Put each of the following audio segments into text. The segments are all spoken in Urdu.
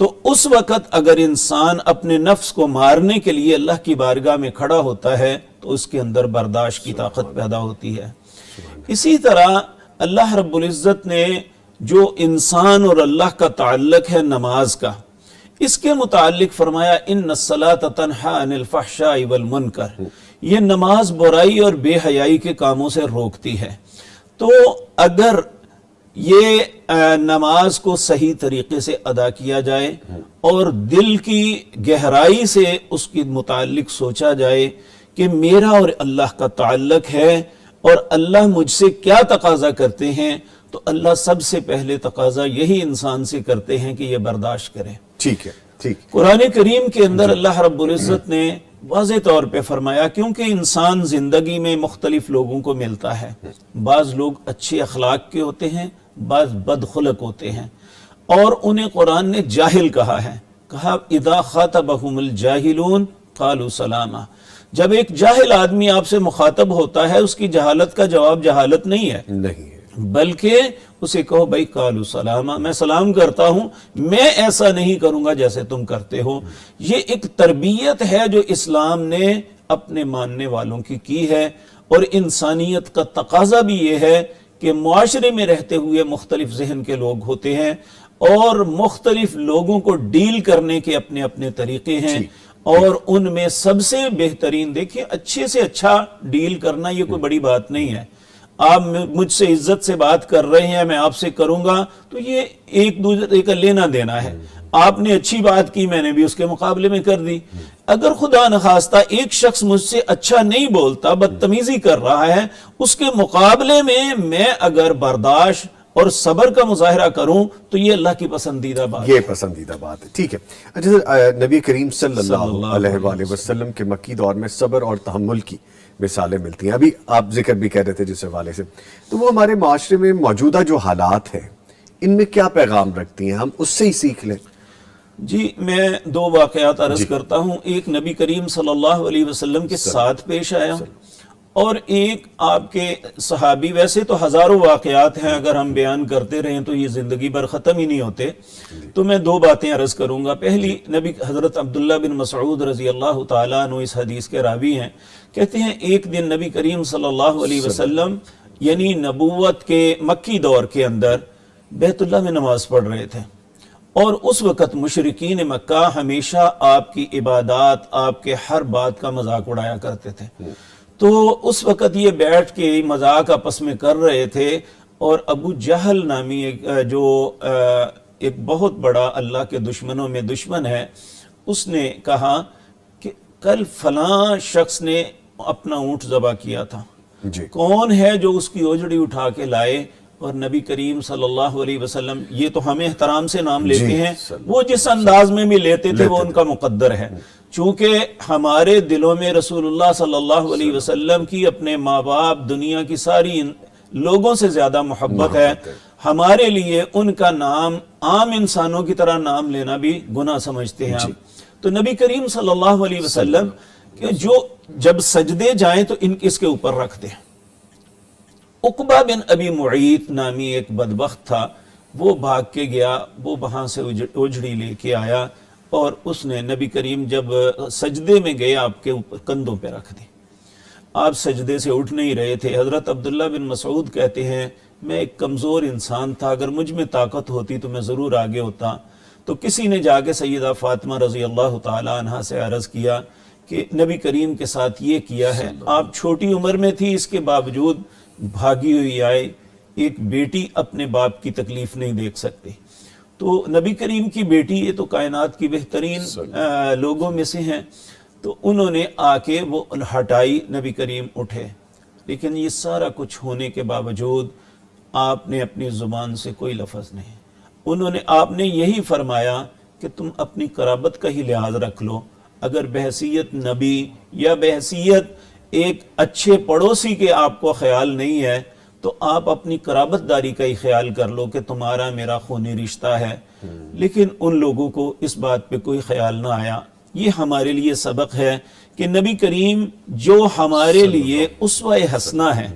تو اس وقت اگر انسان اپنے نفس کو مارنے کے لیے اللہ کی بارگاہ میں کھڑا ہوتا ہے تو اس کے اندر برداشت کی طاقت پیدا ہوتی ہے۔ اسی طرح اللہ رب العزت نے جو انسان اور اللہ کا تعلق ہے نماز کا، اس کے متعلق فرمایا ان الصلاۃ تنہی عن الفحشاء والمنکر، یہ نماز برائی اور بے حیائی کے کاموں سے روکتی ہے۔ تو اگر یہ نماز کو صحیح طریقے سے ادا کیا جائے اور دل کی گہرائی سے اس کے متعلق سوچا جائے کہ میرا اور اللہ کا تعلق ہے اور اللہ مجھ سے کیا تقاضا کرتے ہیں، تو اللہ سب سے پہلے تقاضا یہی انسان سے کرتے ہیں کہ یہ برداشت کرے۔ ٹھیک ہے، ٹھیک۔ قرآن کریم کے اندر اللہ رب العزت نے واضح طور پہ فرمایا، کیونکہ انسان زندگی میں مختلف لوگوں کو ملتا ہے، بعض لوگ اچھے اخلاق کے ہوتے ہیں، بعض بد خلق ہوتے ہیں، اور انہیں قرآن نے جاہل کہا ہے، کہا اذا خاطبہم الجاہلون قالوا سلاما۔ جب ایک جاہل آدمی آپ سے مخاطب ہوتا ہے، اس کی جہالت کا جواب جہالت نہیں ہے، نہیں ہے، بلکہ اسے کہو بھائی قالوا سلاما، میں سلام کرتا ہوں، میں ایسا نہیں کروں گا جیسے تم کرتے ہو۔ یہ ایک تربیت ہے جو اسلام نے اپنے ماننے والوں کی ہے، اور انسانیت کا تقاضا بھی یہ ہے کہ معاشرے میں رہتے ہوئے مختلف ذہن کے لوگ ہوتے ہیں اور مختلف لوگوں کو ڈیل کرنے کے اپنے اپنے طریقے ہیں، اور ان میں سب سے بہترین، دیکھیں اچھے سے اچھا ڈیل کرنا یہ کوئی بڑی بات نہیں ہے۔ آپ مجھ سے عزت سے بات کر رہے ہیں، میں آپ سے کروں گا، تو یہ ایک دوسرے کا لینا دینا ہے۔ آپ نے اچھی بات کی، میں نے بھی اس کے مقابلے میں کر دی۔ اگر خدا نخواستہ ایک شخص مجھ سے اچھا نہیں بولتا، بدتمیزی کر رہا ہے، اس کے مقابلے میں اگر برداشت اور صبر کا مظاہرہ کروں تو یہ اللہ کی پسندیدہ بات ہے، یہ پسندیدہ بات ہے۔ ٹھیک ہے، اچھا سر، نبی کریم صلی اللہ علیہ وآلہ وسلم کے مکی دور میں صبر اور تحمل کی مثالیں ملتی ہیں، ابھی آپ ذکر بھی کہہ رہے تھے جس حوالے سے، تو وہ ہمارے معاشرے میں موجودہ جو حالات ہیں ان میں کیا پیغام رکھتی ہیں، ہم اس سے ہی سیکھ لیں؟ جی، میں دو واقعات عرض کرتا ہوں، ایک نبی کریم صلی اللہ علیہ وسلم کے ساتھ پیش آیا، اور ایک آپ کے صحابی، ویسے تو ہزاروں واقعات ہیں، اگر ہم بیان کرتے رہیں تو یہ زندگی بھر ختم ہی نہیں ہوتے، تو میں دو باتیں عرض کروں گا۔ پہلی، نبی حضرت عبداللہ بن مسعود رضی اللہ تعالیٰ عنہ اس حدیث کے راوی ہیں، کہتے ہیں ایک دن نبی کریم صلی اللہ علیہ وسلم یعنی نبوت کے مکی دور کے اندر بیت اللہ میں نماز پڑھ رہے تھے، اور اس وقت مشرکین مکہ ہمیشہ آپ کی عبادات، آپ کے ہر بات کا مذاق اڑایا کرتے تھے۔ تو اس وقت یہ بیٹھ کے مذاق آپس میں کر رہے تھے، اور ابو جہل نامی ایک بہت بڑا اللہ کے دشمنوں میں دشمن ہے، اس نے کہا کہ کل فلاں شخص نے اپنا اونٹ ذبح کیا تھا، کون ہے جو اس کی اوجڑی اٹھا کے لائے؟ اور نبی کریم صلی اللہ علیہ وسلم، یہ تو ہمیں احترام سے نام لیتے ہیں، وہ جس انداز میں بھی لیتے تھے وہ ان کا مقدر ہے، چونکہ ہمارے دلوں میں رسول اللہ صلی اللہ علیہ وسلم کی اپنے ماں باپ، دنیا کی ساری لوگوں سے زیادہ محبت ہے، ہمارے لیے ان کا نام عام انسانوں کی طرح نام لینا بھی گناہ سمجھتے ہیں ہم۔ تو نبی کریم صلی اللہ علیہ وسلم کہ جو جب سجدے جائیں تو اس کے اوپر رکھ دیں۔ عقبہ بن ابی معیط نامی ایک بدبخت تھا، وہ بھاگ کے گیا، وہ وہاں سے اوجڑی لے کے آیا، اور اس نے نبی کریم جب سجدے میں گئے آپ کے اوپر کندھوں پہ رکھ دی۔ آپ سجدے سے اٹھ نہیں رہے تھے۔ حضرت عبداللہ بن مسعود کہتے ہیں میں ایک کمزور انسان تھا، اگر مجھ میں طاقت ہوتی تو میں ضرور آگے ہوتا۔ تو کسی نے جا کے سیدہ فاطمہ رضی اللہ تعالی عنہا سے عرض کیا کہ نبی کریم کے ساتھ یہ کیا ہے، آپ چھوٹی عمر میں تھی، اس کے باوجود بھاگی ہوئی آئے، ایک بیٹی اپنے باپ کی تکلیف نہیں دیکھ سکتی۔ تو نبی کریم کی بیٹی، یہ تو کائنات کی بہترین لوگوں میں سے ہیں، تو انہوں نے آ کے وہ ہٹائی، نبی کریم اٹھے، لیکن یہ سارا کچھ ہونے کے باوجود آپ نے اپنی زبان سے کوئی لفظ نہیں، آپ نے یہی فرمایا کہ تم اپنی قرابت کا ہی لحاظ رکھ لو، اگر بحیثیت نبی یا بحیثیت ایک اچھے پڑوسی کے آپ کو خیال نہیں ہے تو آپ اپنی قرابت داری کا ہی خیال کر لو کہ تمہارا میرا خونی رشتہ ہے۔ لیکن ان لوگوں کو اس بات پہ کوئی خیال نہ آیا۔ یہ ہمارے لیے سبق ہے کہ نبی کریم جو ہمارے لیے اسوہ حسنہ ہے،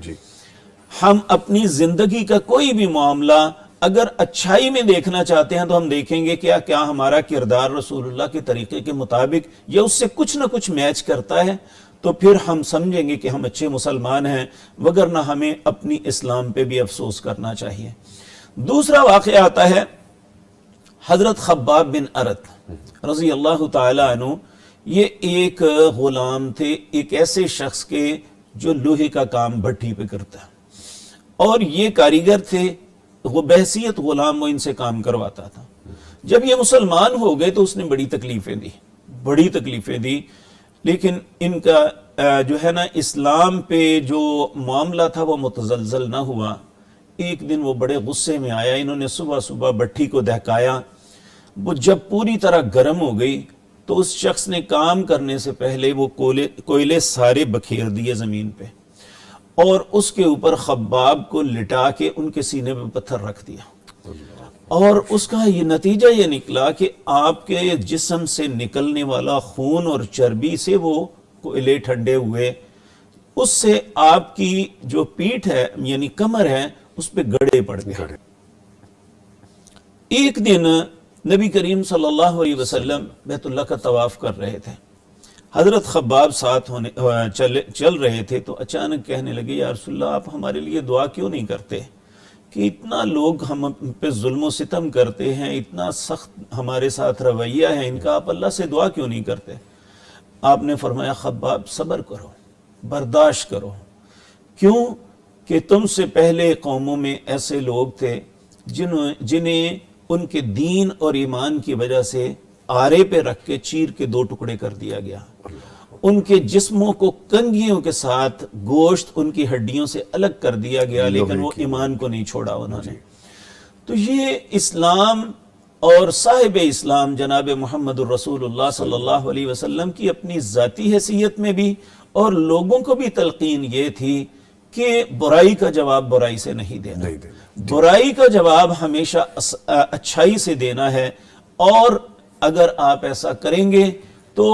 ہم اپنی زندگی کا کوئی بھی معاملہ اگر اچھائی میں دیکھنا چاہتے ہیں تو ہم دیکھیں گے کیا ہمارا کردار رسول اللہ کے طریقے کے مطابق یا اس سے کچھ نہ کچھ میچ کرتا ہے، تو پھر ہم سمجھیں گے کہ ہم اچھے مسلمان ہیں، وگرنہ ہمیں اپنی اسلام پہ بھی افسوس کرنا چاہیے۔ دوسرا واقعہ آتا ہے حضرت خباب بن ارت رضی اللہ تعالی عنہ۔ یہ ایک غلام تھے، ایک ایسے شخص کے جو لوہے کا کام بھٹی پہ کرتا، اور یہ کاریگر تھے، وہ بحیثیت غلام وہ ان سے کام کرواتا تھا۔ جب یہ مسلمان ہو گئے تو اس نے بڑی تکلیفیں دی، لیکن ان کا جو ہے نا اسلام پہ جو معاملہ تھا وہ متزلزل نہ ہوا۔ ایک دن وہ بڑے غصے میں آیا، انہوں نے صبح صبح بھٹی کو دہکایا، وہ جب پوری طرح گرم ہو گئی تو اس شخص نے کام کرنے سے پہلے وہ کوئلے سارے بکھیر دیے زمین پہ، اور اس کے اوپر خباب کو لٹا کے ان کے سینے پہ پتھر رکھ دیا، اور اس کا یہ نتیجہ یہ نکلا کہ آپ کے جسم سے نکلنے والا خون اور چربی سے وہ کوئلے ٹھنڈے ہوئے، اس سے آپ کی جو پیٹھ ہے یعنی کمر ہے اس پہ گڑے پڑ گئے۔ ایک دن نبی کریم صلی اللہ علیہ وسلم بیت اللہ کا طواف کر رہے تھے، حضرت خباب ساتھ چل رہے تھے، تو اچانک کہنے لگے یا رسول اللہ آپ ہمارے لیے دعا کیوں نہیں کرتے کہ اتنا لوگ ہم پہ ظلم و ستم کرتے ہیں، اتنا سخت ہمارے ساتھ رویہ ہے ان کا، آپ اللہ سے دعا کیوں نہیں کرتے؟ آپ نے فرمایا خباب صبر کرو، برداشت کرو، کیوں کہ تم سے پہلے قوموں میں ایسے لوگ تھے جنہیں ان کے دین اور ایمان کی وجہ سے آرے پہ رکھ کے چیر کے 2 ٹکڑے کر دیا گیا، ان کے جسموں کو کنگھیوں کے ساتھ گوشت ان کی ہڈیوں سے الگ کر دیا گیا، لیکن وہ ایمان کو نہیں چھوڑا انہوں نے۔ تو یہ اسلام اور صاحب اسلام جناب محمد الرسول اللہ صلی اللہ علیہ وسلم کی اپنی ذاتی حیثیت میں بھی اور لوگوں کو بھی تلقین یہ تھی کہ برائی کا جواب برائی سے نہیں دینا، برائی کا جواب ہمیشہ اچھائی سے دینا ہے، اور اگر آپ ایسا کریں گے تو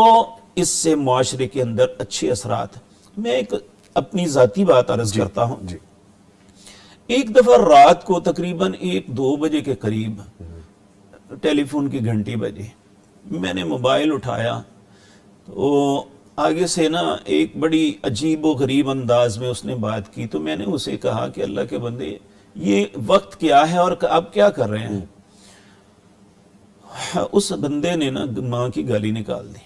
اس سے معاشرے کے اندر اچھے اثرات۔ میں ایک اپنی ذاتی بات عرض کرتا ہوں۔ ایک دفعہ رات کو تقریباً 1-2 بجے کے قریب ٹیلی فون کی گھنٹی بجی، میں نے موبائل اٹھایا تو آگے سے نا ایک بڑی عجیب و غریب انداز میں اس نے بات کی، تو میں نے اسے کہا کہ اللہ کے بندے یہ وقت کیا ہے اور آپ کیا کر رہے ہیں؟ اس بندے نے نا ماں کی گالی نکال دی،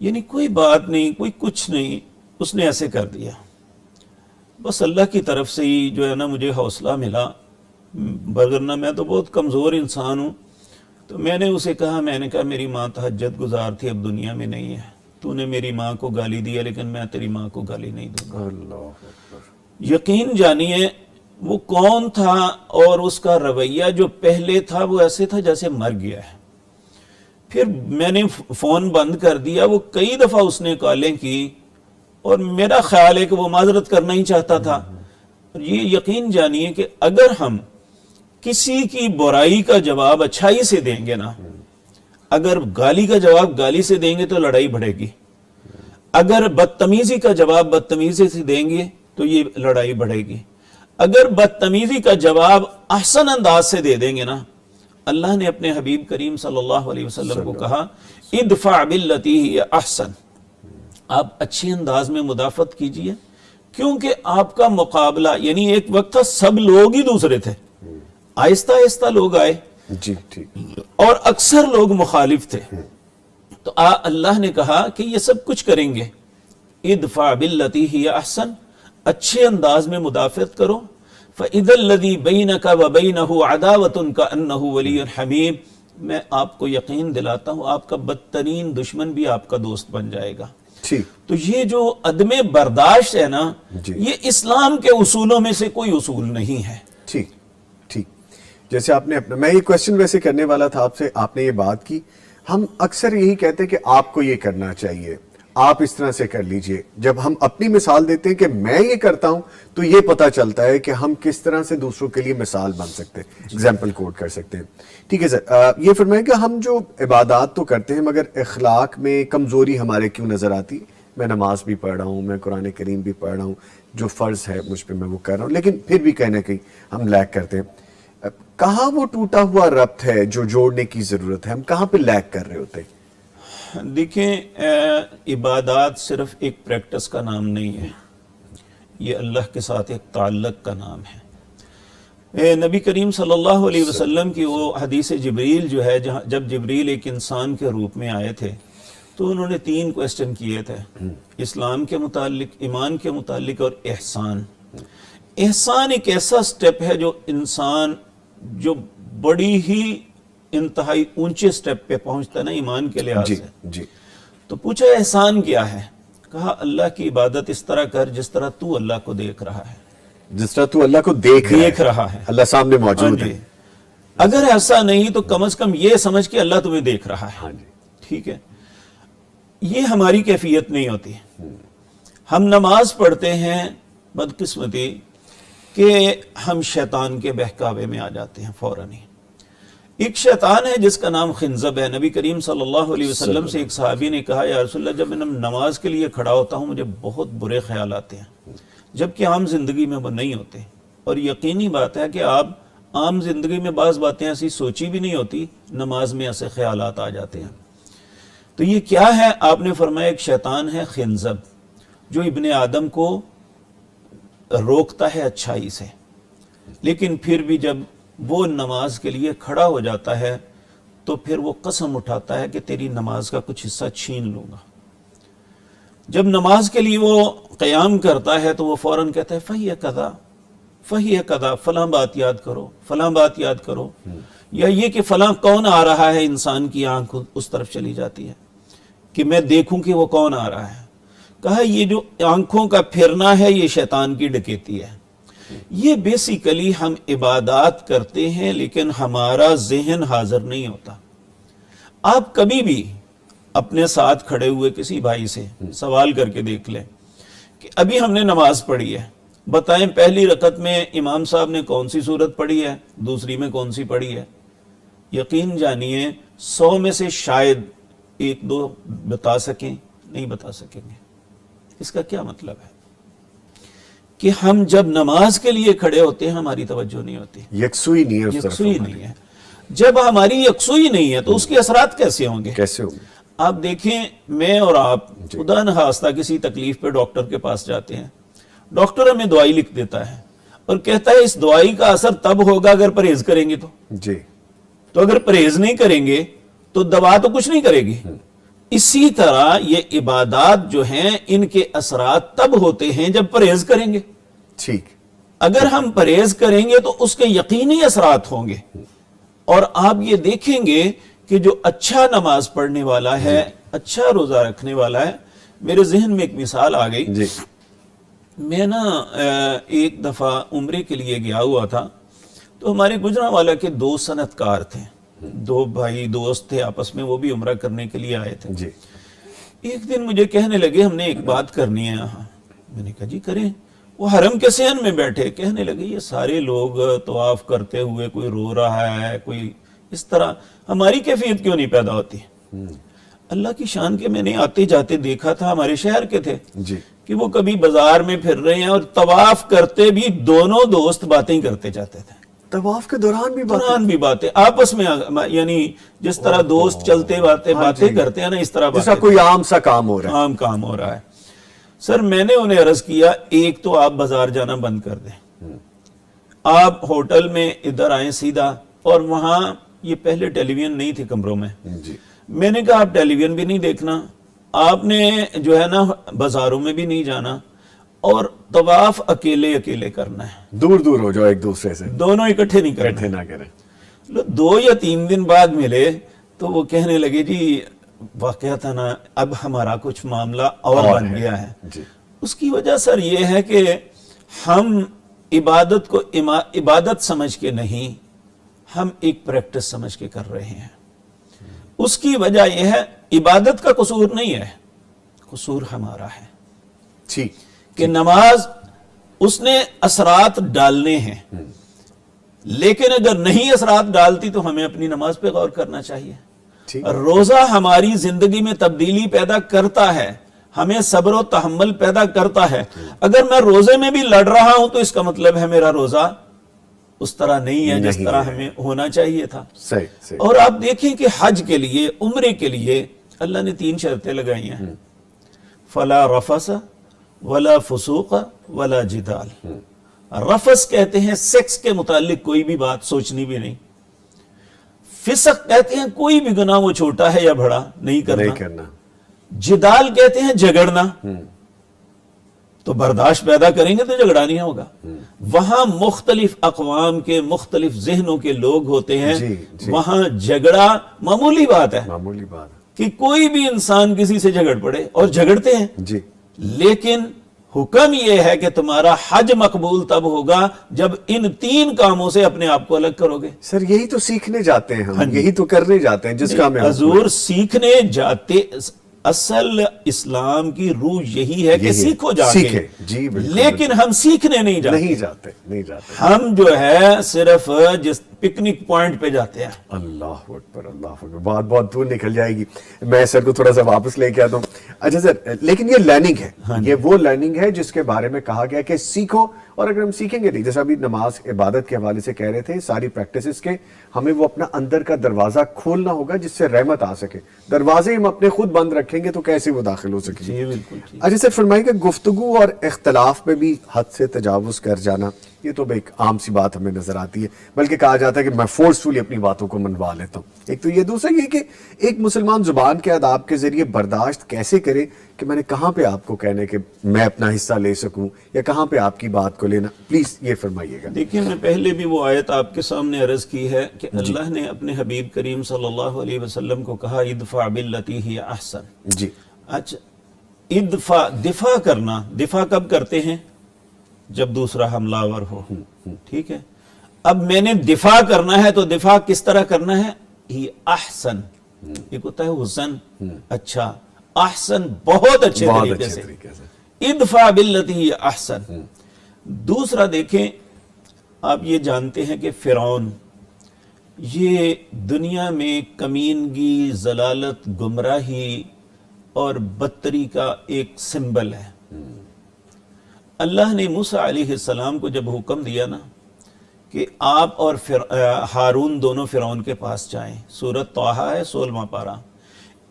یعنی کوئی بات نہیں، کوئی کچھ نہیں، اس نے ایسے کر دیا۔ بس اللہ کی طرف سے ہی جو ہے نا مجھے حوصلہ ملا، وگرنہ میں تو بہت کمزور انسان ہوں۔ تو میں نے اسے کہا، میں نے کہا میری ماں تہجد گزار تھی، اب دنیا میں نہیں ہے، تو نے میری ماں کو گالی دیا لیکن میں تیری ماں کو گالی نہیں دوں گا۔ اللہ اکبر۔ یقین جانیے وہ کون تھا، اور اس کا رویہ جو پہلے تھا وہ ایسے تھا جیسے مر گیا ہے۔ پھر میں نے فون بند کر دیا، وہ کئی دفعہ اس نے کالیں کی، اور میرا خیال ہے کہ وہ معذرت کرنا ہی چاہتا تھا۔ یہ یقین جانیے کہ اگر ہم کسی کی برائی کا جواب اچھائی سے دیں گے نا، اگر گالی کا جواب گالی سے دیں گے تو لڑائی بڑھے گی، اگر بدتمیزی کا جواب بدتمیزی سے دیں گے تو یہ لڑائی بڑھے گی، اگر بدتمیزی کا جواب احسن انداز سے دے دیں گے نا، اللہ نے اپنے حبیب کریم صلی اللہ علیہ وسلم کو کہا ادفع باللتی ہی احسن، آپ اچھے انداز میں مدافعت کیجئے، کیونکہ آپ کا مقابلہ، یعنی ایک وقت تھا سب لوگ ہی دوسرے تھے، آہستہ آہستہ لوگ آئے جی ٹھیک، اور اکثر لوگ مخالف تھے، تو اللہ نے کہا کہ یہ سب کچھ کریں گے، ادفع باللتی ہی احسن، اچھے انداز میں مدافعت کرو، فَإِذَا الَّذِي بَيْنَكَ وَبَيْنَهُ عَدَاوَةٌ كَأَنَّهُ وَلِيٌّ حَمِيمٌ، میں آپ کو یقین دلاتا ہوں آپ کا بدترین دشمن بھی آپ کا دوست بن جائے گا۔ تو یہ جو عدم برداشت ہے نا، یہ اسلام کے اصولوں میں سے کوئی اصول نہیں ہے۔ ٹھیک ٹھیک، جیسے آپ نے میں یہ کویسچن ویسے کرنے والا تھا آپ سے، آپ نے یہ بات کی، ہم اکثر یہی کہتے ہیں کہ آپ کو یہ کرنا چاہیے، آپ اس طرح سے کر لیجئے۔ جب ہم اپنی مثال دیتے ہیں کہ میں یہ کرتا ہوں تو یہ پتہ چلتا ہے کہ ہم کس طرح سے دوسروں کے لیے مثال بن سکتے ہیں، ایگزامپل کوٹ کر سکتے ہیں۔ ٹھیک ہے سر، یہ فرمائیں کہ ہم جو عبادات تو کرتے ہیں مگر اخلاق میں کمزوری ہمارے کیوں نظر آتی؟ میں نماز بھی پڑھ رہا ہوں, میں قرآن کریم بھی پڑھ رہا ہوں, جو فرض ہے مجھ پہ میں وہ کر رہا ہوں, لیکن پھر بھی کہیں نہ کہیں ہم لیگ کرتے ہیں. کہاں وہ ٹوٹا ہوا ربط ہے جو جوڑنے کی ضرورت ہے؟ ہم کہاں پہ لیگ کر رہے ہوتے ہیں؟ دیکھیں, عبادات صرف ایک پریکٹس کا نام نہیں ہے, یہ اللہ کے ساتھ ایک تعلق کا نام ہے. نبی کریم صلی اللہ علیہ وسلم کی وہ حدیث جبریل جو ہے, جب جبریل ایک انسان کے روپ میں آئے تھے تو انہوں نے 3 کوسچن کیے تھے, اسلام کے متعلق, ایمان کے متعلق اور احسان. احسان ایک ایسا سٹیپ ہے جو انسان جو بڑی ہی انتہائی اونچے سٹیپ پہ پہنچتا ہے نا ایمان کے لحاظ سے. جی. تو پوچھا احسان کیا ہے؟ کہا اللہ کی عبادت اس طرح کر جس طرح تو اللہ کو دیکھ رہا ہے. جس طرح تو اللہ کو دیکھ رہا ہے, اللہ سامنے موجود ہے. اگر ایسا نہیں تو کم از کم یہ سمجھ کے اللہ تمہیں دیکھ رہا ہے. ٹھیک ہے, یہ ہماری کیفیت نہیں ہوتی. ہم نماز پڑھتے ہیں, بدقسمتی کہ ہم شیطان کے بہکاوے میں آ جاتے ہیں فوراً ہی. ایک شیطان ہے جس کا نام خنزب ہے. نبی کریم صلی اللہ علیہ وسلم سے ایک صحابی نے کہا, یا رسول اللہ, جب میں نماز کے لیے کھڑا ہوتا ہوں مجھے بہت برے خیال آتے ہیں, جبکہ عام زندگی میں وہ نہیں ہوتے. اور یقینی بات ہے کہ آپ عام زندگی میں بعض باتیں ایسی سوچی بھی نہیں ہوتی, نماز میں ایسے خیالات آ جاتے ہیں. تو یہ کیا ہے؟ آپ نے فرمایا ایک شیطان ہے خنزب, جو ابن آدم کو روکتا ہے اچھائی سے, لیکن پھر بھی جب وہ نماز کے لیے کھڑا ہو جاتا ہے تو پھر وہ قسم اٹھاتا ہے کہ تیری نماز کا کچھ حصہ چھین لوں گا. جب نماز کے لیے وہ قیام کرتا ہے تو وہ فوراً کہتا ہے فہی قضا, فلاں بات یاد کرو, فلاں بات یاد کرو. یا یہ کہ فلاں کون آ رہا ہے, انسان کی آنکھ اس طرف چلی جاتی ہے کہ میں دیکھوں کہ وہ کون آ رہا ہے. کہا یہ جو آنکھوں کا پھرنا ہے یہ شیطان کی ڈکیتی ہے. یہ بیسیکلی ہم عبادات کرتے ہیں لیکن ہمارا ذہن حاضر نہیں ہوتا. آپ کبھی بھی اپنے ساتھ کھڑے ہوئے کسی بھائی سے سوال کر کے دیکھ لیں کہ ابھی ہم نے نماز پڑھی ہے, بتائیں پہلی رکعت میں امام صاحب نے کون سی سورت پڑھی ہے, دوسری میں کون سی پڑھی ہے؟ یقین جانیے 100 میں سے شاید 1-2 بتا سکیں, نہیں بتا سکیں گے. اس کا کیا مطلب ہے؟ کہ ہم جب نماز کے لیے کھڑے ہوتے ہیں ہماری توجہ نہیں ہوتی, یکسوئی نہیں ہے, یکسوئی نہیں ہے. جب ہماری یکسوئی نہیں ہے تو اس کے اثرات کیسے ہوں گے؟ آپ دیکھیں, میں اور آپ خدا نخواستہ کسی تکلیف پہ ڈاکٹر کے پاس جاتے ہیں, ڈاکٹر ہمیں دوائی لکھ دیتا ہے اور کہتا ہے اس دوائی کا اثر تب ہوگا اگر پرہیز کریں گے تو اگر پرہیز نہیں کریں گے تو دوا تو کچھ نہیں کرے گی. اسی طرح یہ عبادات جو ہیں ان کے اثرات تب ہوتے ہیں جب پرہیز کریں گے. ٹھیک, اگر ہم پرہیز کریں گے تو اس کے یقینی اثرات ہوں گے. اور آپ یہ دیکھیں گے کہ جو اچھا نماز پڑھنے والا ہے, اچھا روزہ رکھنے والا ہے, میرے ذہن میں ایک مثال آ گئی. میں نا ایک دفعہ عمرے کے لیے گیا ہوا تھا, تو ہمارے گجرانوالہ کے 2 صنعت کار تھے, 2 بھائی دوست تھے آپس میں, وہ بھی عمرہ کرنے کے لیے آئے تھے. ایک دن مجھے کہنے لگے ہم نے ایک بات کرنی ہے یہاں. میں نے کہا جی کریں. وہ حرم کے صحن میں بیٹھے, کہنے لگے یہ سارے لوگ طواف کرتے ہوئے, کوئی رو رہا ہے, کوئی اس طرح, ہماری کیفیت کیوں نہیں پیدا ہوتی؟ اللہ کی شان کے میں نے آتے جاتے دیکھا تھا, ہمارے شہر کے تھے کہ وہ کبھی بازار میں پھر رہے ہیں اور طواف کرتے بھی دونوں دوست باتیں کرتے جاتے تھے. طواف کے دوران بھی باتیں آپس میں, یعنی جس طرح دوست چلتے باتیں کرتے ہیں نا, اس طرح جیسا کوئی عام سا کام ہو رہا ہے, عام کام ہو رہا ہے. سر میں نے انہیں عرض کیا, ایک تو آپ بازار جانا بند کر دیں, آپ ہوٹل میں ادھر آئیں سیدھا, اور وہاں یہ پہلے ٹیلی ویژن نہیں تھے کمروں میں. میں نے کہا آپ ٹیلی ویژن بھی نہیں دیکھنا, آپ نے جو ہے نا بازاروں میں بھی نہیں جانا, اور طواف اکیلے کرنا ہے. دور دور ہو جاؤ ایک دوسرے سے, دونوں اکٹھے نہیں کریں. 2 یا 3 دن بعد ملے تو وہ کہنے لگے جی واقعہ تھا نا, اب ہمارا کچھ معاملہ اور بن گیا ہے. اس کی وجہ سر یہ ہے کہ ہم عبادت کو عبادت سمجھ کے نہیں, ہم ایک پریکٹس سمجھ کے کر رہے ہیں. اس کی وجہ یہ ہے عبادت کا قصور نہیں ہے, قصور ہمارا ہے کہ نماز اس نے اثرات ڈالنے ہیں, لیکن اگر نہیں اثرات ڈالتی تو ہمیں اپنی نماز پہ غور کرنا چاہیے. روزہ ہماری زندگی میں تبدیلی پیدا کرتا ہے, ہمیں صبر و تحمل پیدا کرتا ہے. اگر میں روزے میں بھی لڑ رہا ہوں تو اس کا مطلب ہے میرا روزہ اس طرح نہیں ہے جس طرح ہمیں ہونا چاہیے تھا. صحیح. اور آپ دیکھیں کہ حج کے لیے، عمرے کے لیے اللہ نے 3 شرطیں لگائی ہیں. فلا رفث ولا فسوق ولا جدال. رفث کہتے ہیں سیکس کے متعلق کوئی بھی بات سوچنی بھی نہیں. فسق کہتے ہیں کوئی بھی گناہ وہ چھوٹا ہے یا بڑا نہیں کرنا. جدال کہتے ہیں جھگڑنا. تو برداشت پیدا کریں گے تو جھگڑا نہیں ہوگا. وہاں مختلف اقوام کے مختلف ذہنوں کے لوگ ہوتے ہیں. وہاں جھگڑا معمولی بات ہے کہ کوئی بھی انسان کسی سے جھگڑ پڑے، اور جھگڑتے ہیں. لیکن حکم یہ ہے کہ تمہارا حج مقبول تب ہوگا جب ان 3 کاموں سے اپنے آپ کو الگ کرو گے. سر یہی تو سیکھنے جاتے ہیں ہم، یہی تو کرنے جاتے ہیں جس کا میں حضور سیکھنے جاتے. اصل اسلام کی روح یہی ہے کہ سیکھو جا کے. جی لیکن ہم سیکھنے نہیں جاتے. ہم جو ہے صرف جس پکنک پوائنٹ پہ جاتے ہیں. اللہ اکبر اللہ اکبر. بہت دور نکل جائے گی. میں سر کو تھوڑا سا واپس لے کے آتا ہوں. اچھا سر، لیکن یہ لرننگ ہے، یہ وہ لرننگ ہے جس کے بارے میں کہا گیا کہ سیکھو. اور اگر ہم سیکھیں گے نہیں، جیسا ابھی نماز عبادت کے حوالے سے کہہ رہے تھے، ساری پریکٹسز کے ہمیں وہ اپنا اندر کا دروازہ کھولنا ہوگا جس سے رحمت آ سکے. دروازے ہم اپنے خود بند رکھیں گے تو کیسے وہ داخل ہو سکے. جی بالکل. اچھا سر، فرمائیں کہ گفتگو اور اختلاف میں بھی حد سے تجاوز کر جانا، یہ تو ایک عام سی بات ہمیں نظر آتی ہے، بلکہ کہا جاتا ہے کہ میں فورسفلی اپنی باتوں کو منوا لیتا ہوں. ایک تو یہ، دوسرا یہ کہ ایک مسلمان زبان کے آداب کے ذریعے برداشت کیسے کرے کہ میں نے کہاں پہ آپ کو کہنے کہ میں اپنا حصہ لے سکوں یا کہاں پہ آپ کی بات کو لینا. پلیز یہ فرمائیے گا. دیکھیں، میں پہلے بھی وہ آیت آپ کے سامنے عرض کی ہے کہ اللہ نے اپنے حبیب کریم صلی اللہ علیہ وسلم کو کہا ادفع باللتی ہی احسن. جی اچھا، دفاع کرنا، دفاع کب کرتے ہیں؟ جب دوسرا حملہ آور ہو. ٹھیک ہے، اب میں نے دفاع کرنا ہے تو دفاع کس طرح کرنا ہے؟ ہی احسن. ایک ہوتا ہے حسن، اچھا، احسن بہت اچھے طریقے سے. ادفع باللتی ہی احسن. دوسرا دیکھیں، آپ یہ جانتے ہیں کہ فرعون یہ دنیا میں کمینگی، ضلالت، گمراہی اور بدتری کا ایک سمبل ہے. اللہ نے موسیٰ علیہ السلام کو جب حکم دیا نا کہ آپ اور ہارون دونوں فرعون کے پاس جائیں، سورۃ طٰہٰ ہے 16واں پارہ،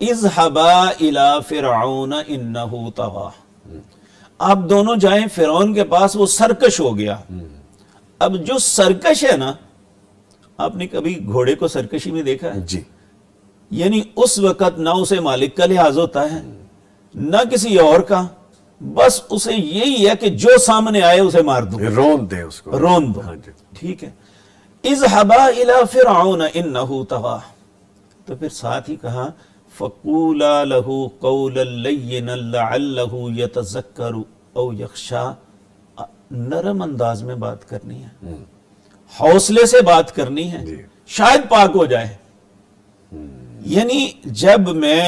اذهبا الی فرعون انہ طغیٰ. آپ دونوں جائیں فرعون کے پاس، وہ سرکش ہو گیا. اب جو سرکش ہے نا، آپ نے کبھی گھوڑے کو سرکشی میں دیکھا ہے؟ جی. یعنی اس وقت نہ اسے مالک کا لحاظ ہوتا ہے نہ کسی اور کا، بس اسے یہی ہے کہ جو سامنے آئے اسے مار دو، رون دے اس کو، رون دو. ٹھیک ہے، اذهبا الی فرعون انہ طغیٰ. تو پھر ساتھ ہی کہا فَقُولَا لَهُ قَوْلًا لَيِّنًا لَعَلَّهُ يَتَذَكَّرُ أَوْ يَخْشَىٰ. نرم انداز میں بات کرنی ہے، حوصلے سے بات کرنی ہے، شاید پاک ہو جائے. یعنی جب میں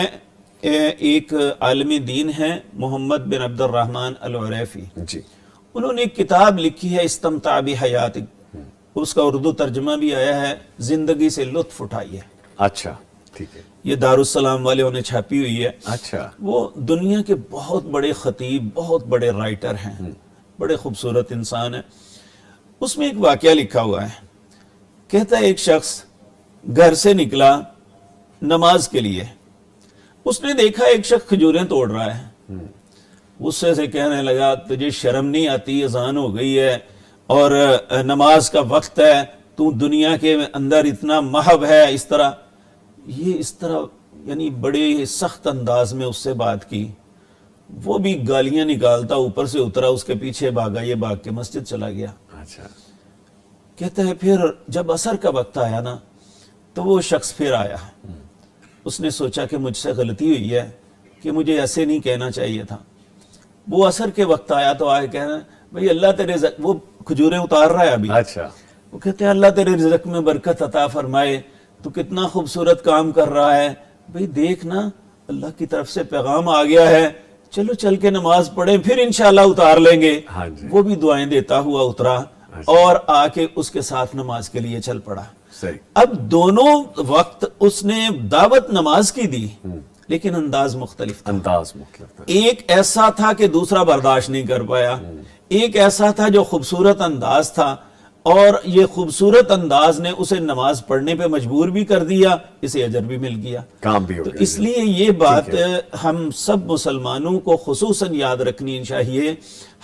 ایک عالم دین ہیں محمد بن عبد الرحمن العریفی، انہوں نے ایک کتاب لکھی ہے استمتع بحیاتک، اس کا اردو ترجمہ بھی آیا ہے زندگی سے لطف اٹھائیے. اچھا ٹھیک ہے، یہ دارالسلام والوں نے چھاپی ہوئی ہے. اچھا، وہ دنیا کے بہت بڑے خطیب، بہت بڑے رائٹر ہیں، بڑے خوبصورت انسان ہیں. اس میں ایک واقعہ لکھا ہوا ہے. کہتا ہے ایک شخص گھر سے نکلا نماز کے لیے، اس نے دیکھا ایک شخص کھجوریں توڑ رہا ہے. غصے سے کہنے لگا تجھے شرم نہیں آتی؟ اذان ہو گئی ہے اور نماز کا وقت ہے، تو دنیا کے اندر اتنا محب ہے. اس طرح یعنی بڑے سخت انداز میں اس سے بات کی. وہ بھی گالیاں نکالتا اوپر سے اترا، اس کے پیچھے بھاگا، یہ بھاگ کے مسجد چلا گیا. اچھا. کہتا ہے پھر جب عصر کا وقت آیا نا تو وہ شخص پھر آیا. اس نے سوچا کہ مجھ سے غلطی ہوئی ہے کہ مجھے ایسے نہیں کہنا چاہیے تھا. وہ عصر کے وقت آیا تو آئے کہنا بھئی اللہ تیرے وہ کھجوریں اتار رہا ہے ابھی. اچھا. وہ کہتے ہیں اللہ تیرے رزق میں برکت عطا فرمائے، تو کتنا خوبصورت کام کر رہا ہے. بھئی دیکھ نا اللہ کی طرف سے پیغام آ گیا ہے، چلو چل کے نماز پڑھیں پھر انشاءاللہ اتار لیں گے. وہ بھی دعائیں دیتا ہوا اترا اور آ کے اس کے ساتھ نماز کے لیے چل پڑا. صحیح. اب دونوں وقت اس نے دعوت نماز کی دی لیکن انداز مختلف تھا. انداز مختلف تھا. ایک ایسا تھا کہ دوسرا برداشت نہیں کر پایا، ایک ایسا تھا جو خوبصورت انداز تھا اور یہ خوبصورت انداز نے اسے نماز پڑھنے پہ مجبور بھی کر دیا، اسے اجر بھی مل گیا. کام بھی ہو تو گیا. اس لیے یہ بات ہم سب مسلمانوں کو خصوصاً یاد رکھنی چاہیے،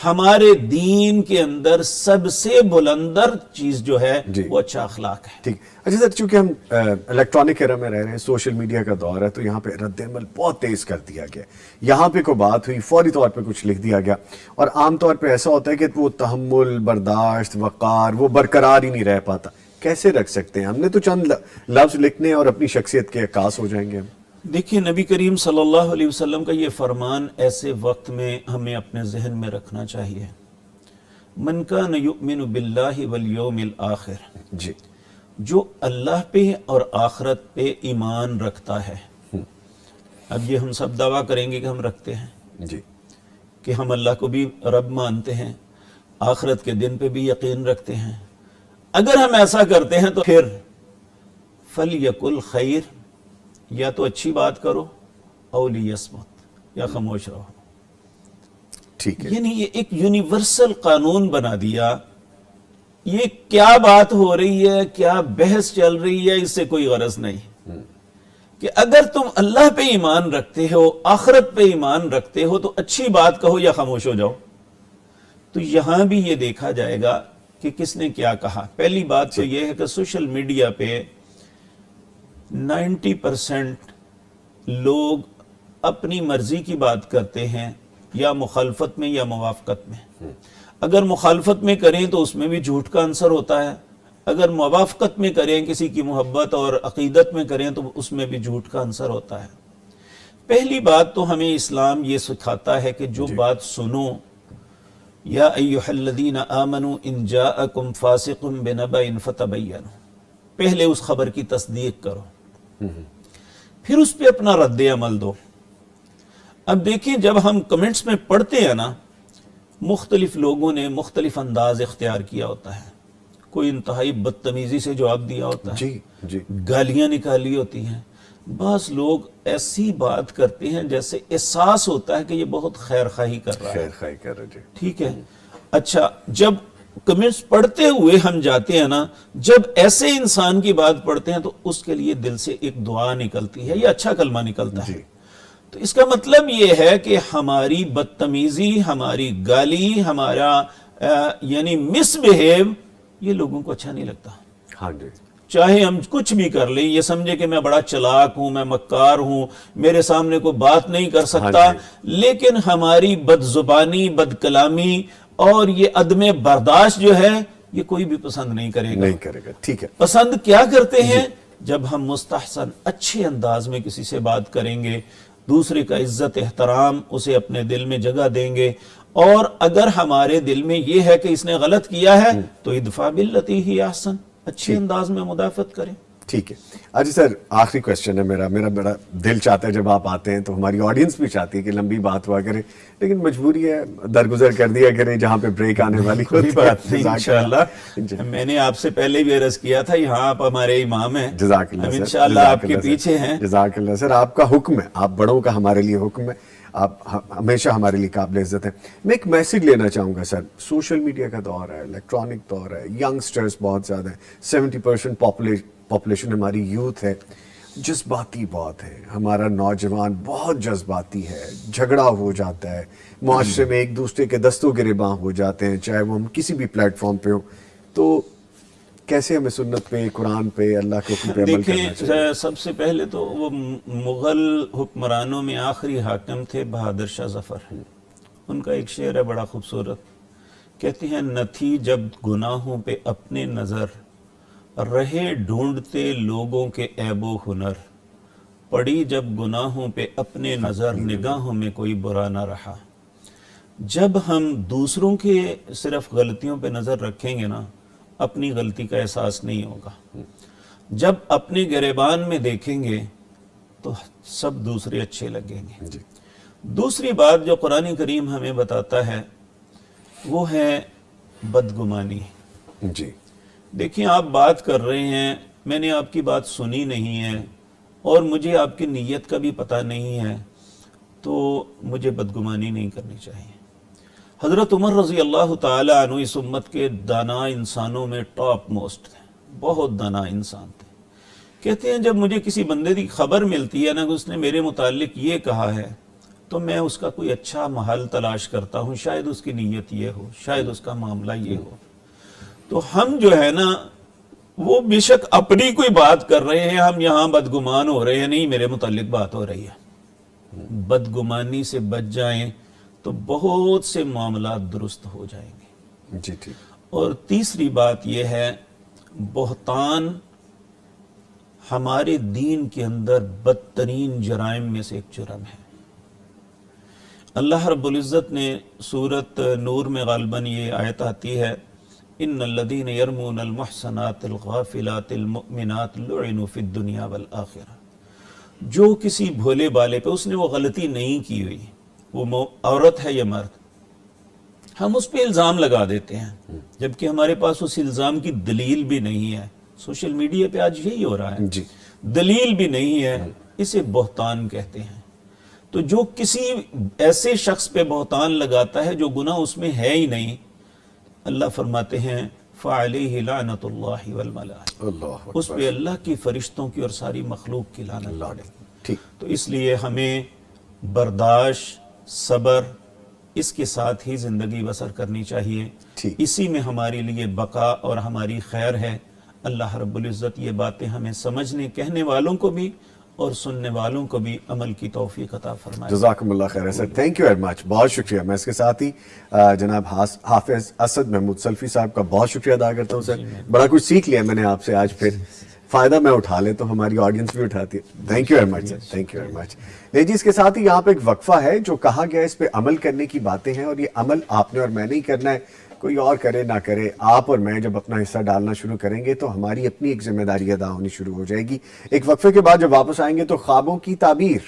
ہمارے دین کے اندر سب سے بلندر چیز جو ہے وہ اچھا اخلاق ہے. ٹھیک. اچھا سر، چونکہ ہم الیکٹرانک ایرا میں رہ رہے ہیں، سوشل میڈیا کا دور ہے، تو یہاں پہ رد عمل بہت تیز کر دیا گیا. یہاں پہ کوئی بات ہوئی فوری طور پہ کچھ لکھ دیا گیا، اور عام طور پہ ایسا ہوتا ہے کہ وہ تحمل، برداشت، وقار وہ برقرار ہی نہیں رہ پاتا. کیسے رکھ سکتے ہیں؟ ہم نے تو چند لفظ لکھنے اور اپنی شخصیت کے عکاس ہو جائیں گے ہم. دیکھیے نبی کریم صلی اللہ علیہ وسلم کا یہ فرمان ایسے وقت میں ہمیں اپنے ذہن میں رکھنا چاہیے. من کان یؤمن باللہ والیوم الآخر، جی، جو اللہ پہ اور آخرت پہ ایمان رکھتا ہے. اب یہ ہم سب دعویٰ کریں گے کہ ہم رکھتے ہیں، جی، کہ ہم اللہ کو بھی رب مانتے ہیں، آخرت کے دن پہ بھی یقین رکھتے ہیں. اگر ہم ایسا کرتے ہیں تو پھر فَلْيَقُلْ خَيْرٌ، یا تو اچھی بات کرو، او لِيَصْمُتْ، یا خاموش رہو. ٹھیک ہے. یعنی یہ ایک یونیورسل قانون بنا دیا. یہ کیا بات ہو رہی ہے، کیا بحث چل رہی ہے، اس سے کوئی غرض نہیں. کہ اگر تم اللہ پہ ایمان رکھتے ہو، آخرت پہ ایمان رکھتے ہو، تو اچھی بات کہو یا خاموش ہو جاؤ. تو یہاں بھی یہ دیکھا جائے گا کہ کس نے کیا کہا. پہلی بات تو یہ ہے کہ سوشل میڈیا پہ 90% لوگ اپنی مرضی کی بات کرتے ہیں، یا مخالفت میں یا موافقت میں. اگر مخالفت میں کریں تو اس میں بھی جھوٹ کا عنصر ہوتا ہے، اگر موافقت میں کریں، کسی کی محبت اور عقیدت میں کریں، تو اس میں بھی جھوٹ کا عنصر ہوتا ہے. پہلی بات تو ہمیں اسلام یہ سکھاتا ہے کہ جو بات سنو، یا ایھا الذین آمنوا ان جاءکم فاسق بنبأ فتبینوا، پہلے اس خبر کی تصدیق کرو، پھر اس پہ اپنا رد عمل دو. اب دیکھیں جب ہم کمنٹس میں پڑھتے ہیں نا، مختلف لوگوں نے مختلف انداز اختیار کیا ہوتا ہے. کوئی انتہائی بدتمیزی سے جواب دیا ہوتا ہے، جی، جی، گالیاں نکالی ہوتی ہیں. بعض لوگ ایسی بات کرتے ہیں جیسے احساس ہوتا ہے کہ یہ بہت خیر خواہی کر رہا ہے. خیر خواہی کر رہے. جی، ٹھیک ہے. اچھا، جب کمنٹس پڑھتے ہوئے ہم جاتے ہیں نا، جب ایسے انسان کی بات پڑھتے ہیں تو اس کے لیے دل سے ایک دعا نکلتی ہے یا اچھا کلمہ نکلتا ہے. تو اس کا مطلب یہ ہے کہ ہماری بدتمیزی، ہماری گالی، ہمارا یعنی مس بہیو، یہ لوگوں کو اچھا نہیں لگتا. ہاں جی. چاہے ہم کچھ بھی کر لیں، یہ سمجھے کہ میں بڑا چلاک ہوں، میں مکار ہوں، میرے سامنے کوئی بات نہیں کر سکتا. لیکن ہماری بد زبانی، بد کلامی اور یہ عدم برداشت جو ہے، یہ کوئی بھی پسند نہیں کرے گا. نہیں کرے گا. ٹھیک ہے. پسند کیا کرتے ہیں؟ جب ہم مستحسن اچھے انداز میں کسی سے بات کریں گے، دوسرے کا عزت احترام، اسے اپنے دل میں جگہ دیں گے. اور اگر ہمارے دل میں یہ ہے کہ اس نے غلط کیا ہے تو ادفع باللتی ہی احسن، اچھے انداز میں مدافعت کریں. ٹھیک ہے. اچھا سر، آخری کوشچن ہے میرا بڑا دل چاہتا ہے جب آپ آتے ہیں تو ہماری آڈینس بھی چاہتی ہے کہ لمبی بات ہوا کرے، لیکن مجبوری ہے، درگزر کر دیا کریں جہاں پہ بریک آنے والی. کوئی بات نہیں، انشاءاللہ. میں نے آپ سے پہلے بھی عرض کیا تھا، یہاں آپ ہمارے امام ہیں، جزاک اللہ ہم سر. انشاءاللہ آپ کے پیچھے ہیں. جزاک اللہ سر. آپ کا حکم ہے، آپ بڑوں کا ہمارے لیے حکم ہے، آپ ہمیشہ ہمارے لیے قابل عزت ہیں. میں ایک میسج لینا چاہوں گا سر. سوشل میڈیا کا دور ہے، الیکٹرانک دور ہے، ینگسٹرز بہت زیادہ ہیں، 70% پاپولیشن ہماری یوتھ ہے. جذباتی بہت ہے، ہمارا نوجوان بہت جذباتی ہے، جھگڑا ہو جاتا ہے معاشرے میں، ایک دوسرے کے دستوں گریباں ہو جاتے ہیں، چاہے وہ ہم کسی بھی پلیٹ فارم پہ ہوں. تو کیسے ہمیں سنت پہ، قرآن پہ، اللہ کے حکم پہ عمل کرنا چاہیے؟ دیکھیں، سب سے پہلے تو وہ مغل حکمرانوں میں آخری حاکم تھے بہادر شاہ ظفر. ان کا ایک شعر ہے بڑا خوبصورت، کہتے ہیں نہ تھی جب گناہوں پہ اپنے نظر، رہے ڈھونڈتے لوگوں کے عیب و ہنر، پڑی جب گناہوں پہ اپنے نظر، نگاہوں میں کوئی برا نہ رہا. جب ہم دوسروں کے صرف غلطیوں پہ نظر رکھیں گے نا، اپنی غلطی کا احساس نہیں ہوگا. جب اپنے گریبان میں دیکھیں گے تو سب دوسرے اچھے لگیں گے. دوسری بات جو قرآن کریم ہمیں بتاتا ہے وہ ہے بدگمانی. جی. دیکھیں، آپ بات کر رہے ہیں میں نے آپ کی بات سنی نہیں ہے اور مجھے آپ کی نیت کا بھی پتہ نہیں ہے تو مجھے بدگمانی نہیں کرنی چاہیے۔ حضرت عمر رضی اللہ تعالی عنہ اس امت کے دانا انسانوں میں ٹاپ موسٹ تھے، بہت دانا انسان تھے۔ کہتے ہیں جب مجھے کسی بندے کی خبر ملتی ہے نا کہ اس نے میرے متعلق یہ کہا ہے تو میں اس کا کوئی اچھا محل تلاش کرتا ہوں، شاید اس کی نیت یہ ہو، شاید اس کا معاملہ یہ ہو۔ تو ہم جو ہے نا وہ بے شک اپنی کوئی بات کر رہے ہیں، ہم یہاں بدگمان ہو رہے ہیں، نہیں میرے متعلق بات ہو رہی ہے۔ بدگمانی سے بچ جائیں تو بہت سے معاملات درست ہو جائیں گے۔ جی ٹھیک۔ اور تیسری بات یہ ہے، بہتان ہمارے دین کے اندر بدترین جرائم میں سے ایک جرم ہے۔ اللہ رب العزت نے سورت نور میں غالباً یہ آیت آتی ہے، ان الذین یرمون المحصنات الغافلات المؤمنات لعنوا فی الدنیا والآخرہ۔ جو کسی بھولے بالے پہ، اس نے وہ غلطی نہیں کی ہوئی، وہ عورت ہے یا مرد، ہم اس پہ الزام لگا دیتے ہیں جبکہ ہمارے پاس اس الزام کی دلیل بھی نہیں ہے۔ سوشل میڈیا پہ آج یہی ہو رہا ہے، جی دلیل بھی نہیں ہے، اسے بہتان کہتے ہیں۔ تو جو کسی ایسے شخص پہ بہتان لگاتا ہے جو گناہ اس میں ہے ہی نہیں، اللہ فرماتے ہیں فَعَلَيْهِ لَعْنَةُ اللَّهِ وَالْمَلَائِكَةِ، اللہ اس پہ اللہ کی فرشتوں کی اور ساری مخلوق کی لعنت اللہ پڑے۔ ٹھیک۔ تو اس لیے ہمیں برداشت، صبر، اس کے ساتھ ہی زندگی بسر کرنی چاہیے، ٹھیک۔ اسی میں ہمارے لیے بقا اور ہماری خیر ہے۔ اللہ رب العزت یہ باتیں ہمیں سمجھنے، کہنے والوں کو بھی اور سننے والوں کو بھی عمل کی توفیق عطا فرمائے۔ جزاکم اللہ خیر سر، تھینک یو ویری مچ، بہت شکریہ۔ میں اس کے ساتھ ہی جناب حافظ اسد محمود سلفی صاحب کا بہت شکریہ ادا کرتا ہوں۔ سر بڑا کچھ سیکھ لیا میں نے آپ سے آج، پھر فائدہ میں اٹھا لے تو ہماری آڈینس بھی اٹھاتی ہے۔ Thank you very much sir, thank you very much. نہیں جی، اس کے ساتھ ہی یہاں پہ ایک وقفہ ہے، جو کہا گیا اس پہ عمل کرنے کی باتیں ہیں، اور یہ عمل آپ نے اور میں نہیں کرنا ہے، کوئی اور کرے نہ کرے، آپ اور میں جب اپنا حصہ ڈالنا شروع کریں گے تو ہماری اپنی ایک ذمہ داری ادا ہونی شروع ہو جائے گی۔ ایک وقفے کے بعد جب واپس آئیں گے تو خوابوں کی تعبیر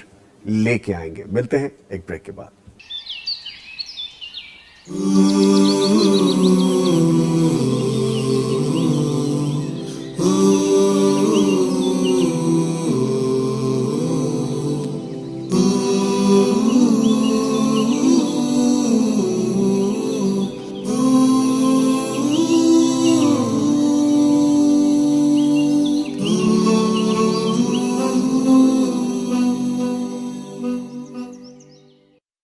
لے کے آئیں گے۔ ملتے ہیں ایک بریک کے بعد۔